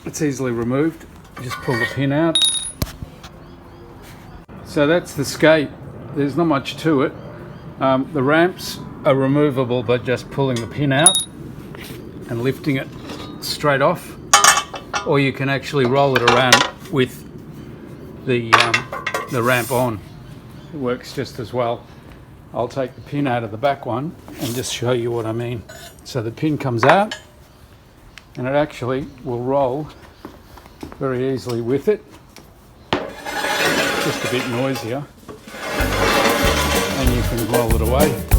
it's easily removed. Just pull the pin out. So that's the skate. There's not much to it. The ramps are removable by just pulling the pin out and lifting it straight off, or you can actually roll it around with the ramp on. It works just as well. I'll take the pin out of the back one and just show you what I mean. So the pin comes out and it actually will roll very easily with it. Just a bit noisier, and you can roll it away.